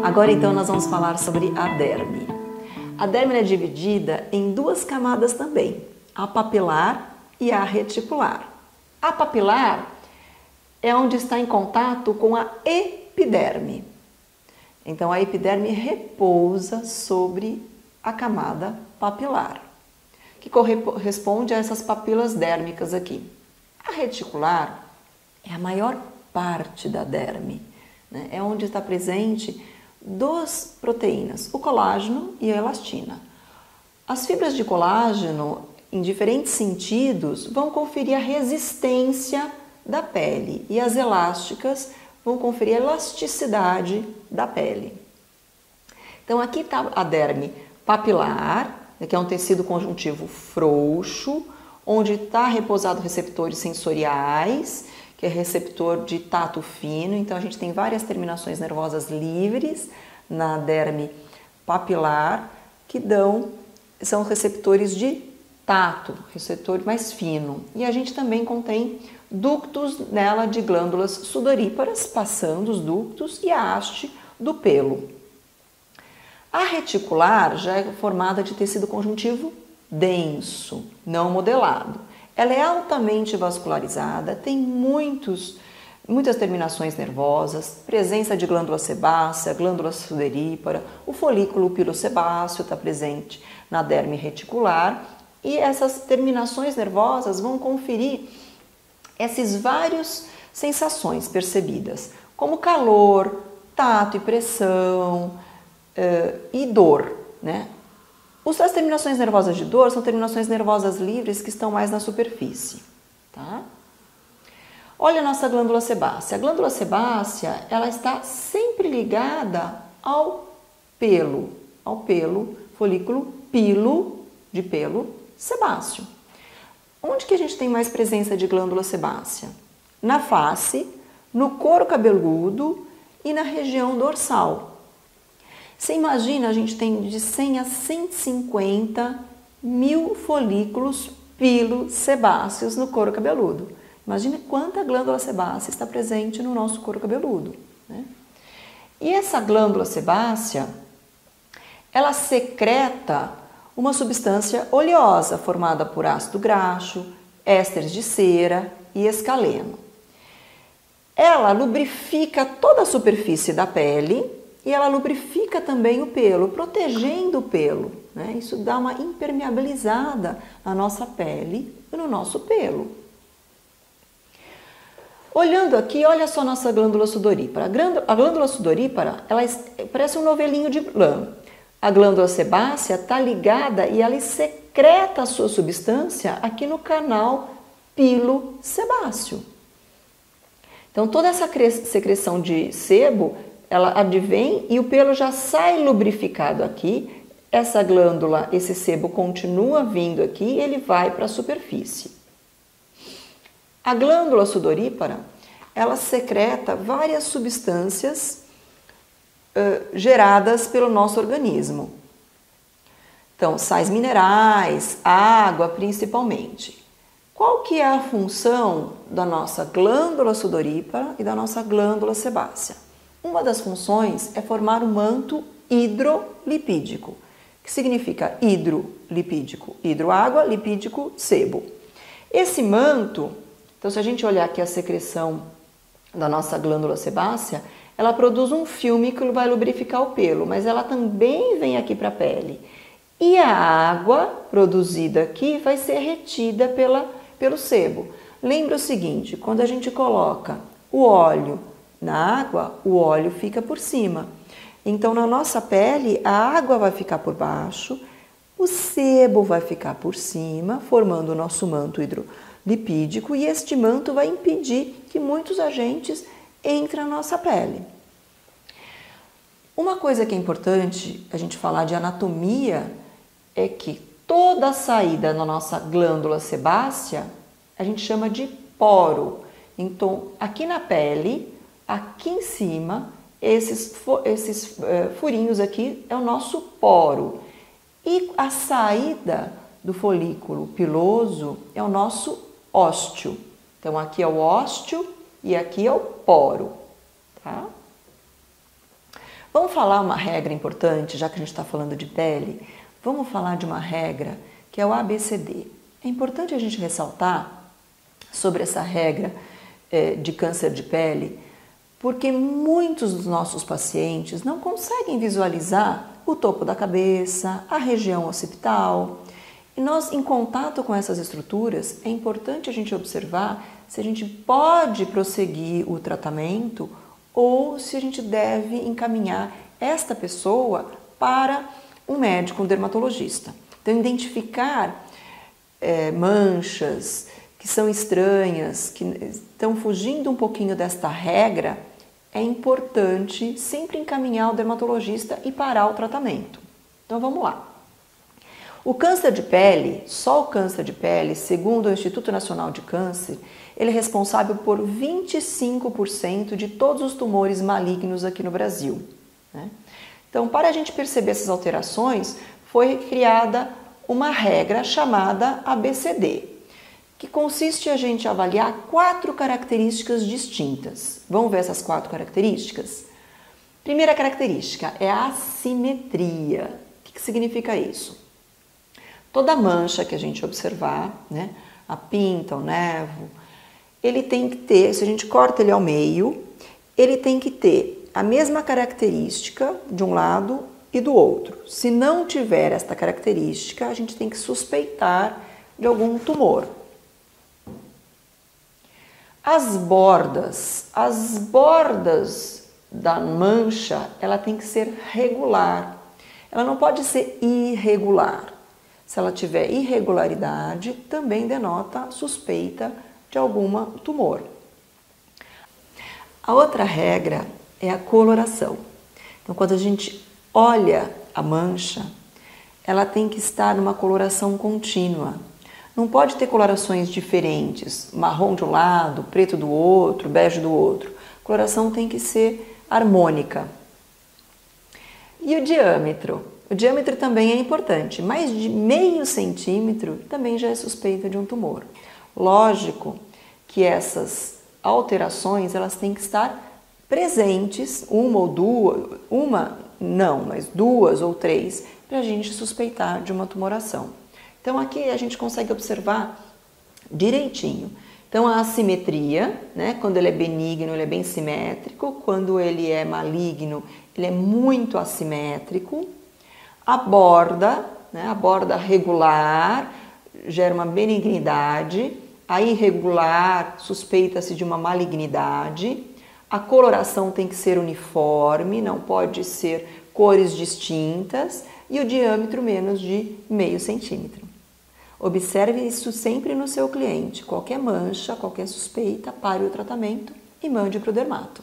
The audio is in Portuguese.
Agora então nós vamos falar sobre a derme. A derme é dividida em duas camadas também, a papilar e a reticular. A papilar é onde está em contato com a epiderme. Então a epiderme repousa sobre a camada papilar, que corresponde a essas papilas dérmicas aqui. A reticular é a maior parte da derme, né? É onde está presente duas proteínas, o colágeno e a elastina. As fibras de colágeno, em diferentes sentidos, vão conferir a resistência da pele e as elásticas vão conferir a elasticidade da pele. Então aqui está a derme papilar, que é um tecido conjuntivo frouxo, onde está repousado receptores sensoriais, que é receptor de tato fino. Então a gente tem várias terminações nervosas livres na derme papilar que são receptores de tato, receptor mais fino. E a gente também contém ductos nela de glândulas sudoríparas, passando os ductos e a haste do pelo. A reticular já é formada de tecido conjuntivo denso, não modelado. Ela é altamente vascularizada, tem muitas terminações nervosas, presença de glândula sebácea, glândula sudorípara, o folículo pilosebáceo está presente na derme reticular e essas terminações nervosas vão conferir essas várias sensações percebidas, como calor, tato e pressão e dor, né? As terminações nervosas de dor são terminações nervosas livres que estão mais na superfície, tá? Olha a nossa glândula sebácea. A glândula sebácea, ela está sempre ligada ao pelo, folículo de pelo sebáceo. Onde que a gente tem mais presença de glândula sebácea? Na face, no couro cabeludo e na região dorsal. Você imagina, a gente tem de 100 a 150 mil folículos pilosebáceos no couro cabeludo. Imagina quanta glândula sebácea está presente no nosso couro cabeludo, né? E essa glândula sebácea, ela secreta uma substância oleosa formada por ácido graxo, ésteres de cera e escaleno. Ela lubrifica toda a superfície da pele e ela lubrifica também o pelo, protegendo o pelo, né? Isso dá uma impermeabilizada na nossa pele e no nosso pelo. Olhando aqui, olha só nossa glândula sudorípara. A glândula sudorípara, ela parece um novelinho de lã. A glândula sebácea está ligada e ela secreta a sua substância aqui no canal pilosebáceo. Então toda essa secreção de sebo, ela advém e o pelo já sai lubrificado aqui. Essa glândula, esse sebo continua vindo aqui e ele vai para a superfície. A glândula sudorípara, ela secreta várias substâncias geradas pelo nosso organismo. Então, sais minerais, água principalmente. Qual que é a função da nossa glândula sudorípara e da nossa glândula sebácea? Uma das funções é formar um manto hidrolipídico, que significa hidrolipídico, hidroágua, lipídico, sebo. Esse manto, então se a gente olhar aqui a secreção da nossa glândula sebácea, ela produz um filme que vai lubrificar o pelo, mas ela também vem aqui para a pele. E a água produzida aqui vai ser retida pelo sebo. Lembra o seguinte, quando a gente coloca o óleo na água, o óleo fica por cima. Então, na nossa pele, a água vai ficar por baixo, o sebo vai ficar por cima, formando o nosso manto hidrolipídico, e este manto vai impedir que muitos agentes entrem na nossa pele. Uma coisa que é importante a gente falar de anatomia é que toda a saída na nossa glândula sebácea a gente chama de poro. Então, aqui na pele, aqui em cima, esses furinhos aqui é o nosso poro. E a saída do folículo piloso é o nosso ósteo. Então, aqui é o ósteo e aqui é o poro, tá? Vamos falar uma regra importante, já que a gente está falando de pele, vamos falar de uma regra que é o ABCD. É importante a gente ressaltar sobre essa regra de câncer de pele, porque muitos dos nossos pacientes não conseguem visualizar o topo da cabeça, a região occipital. E nós, em contato com essas estruturas, é importante a gente observar se a gente pode prosseguir o tratamento ou se a gente deve encaminhar esta pessoa para um médico, um dermatologista. Então, identificar manchas que são estranhas, que estão fugindo um pouquinho desta regra, é importante sempre encaminhar o dermatologista e parar o tratamento. Então, vamos lá. O câncer de pele, só o câncer de pele, segundo o Instituto Nacional de Câncer, ele é responsável por 25% de todos os tumores malignos aqui no Brasil, né? Então, para a gente perceber essas alterações, foi criada uma regra chamada ABCD, que consiste em a gente avaliar 4 características distintas. Vamos ver essas 4 características? Primeira característica é a assimetria. O que significa isso? Toda mancha que a gente observar, né, a pinta, o nevo, ele tem que ter, se a gente corta ele ao meio, ele tem que ter a mesma característica de um lado e do outro. Se não tiver esta característica, a gente tem que suspeitar de algum tumor. As bordas da mancha, ela tem que ser regular. Ela não pode ser irregular. Se ela tiver irregularidade, também denota suspeita de algum tumor. A outra regra é a coloração. Então, quando a gente olha a mancha, ela tem que estar numa coloração contínua. Não pode ter colorações diferentes, marrom de um lado, preto do outro, bege do outro. A coloração tem que ser harmônica. E o diâmetro? O diâmetro também é importante, mais de meio centímetro também já é suspeita de um tumor. Lógico que essas alterações elas têm que estar presentes, uma ou duas, mas 2 ou 3, para a gente suspeitar de uma tumoração. Então aqui a gente consegue observar direitinho. Então a assimetria, né, quando ele é benigno, ele é bem simétrico, quando ele é maligno, ele é muito assimétrico. A borda, né, a borda regular gera uma benignidade, a irregular suspeita-se de uma malignidade, a coloração tem que ser uniforme, não pode ser cores distintas e o diâmetro menos de meio centímetro. Observe isso sempre no seu cliente. Qualquer mancha, qualquer suspeita, pare o tratamento e mande para o dermato.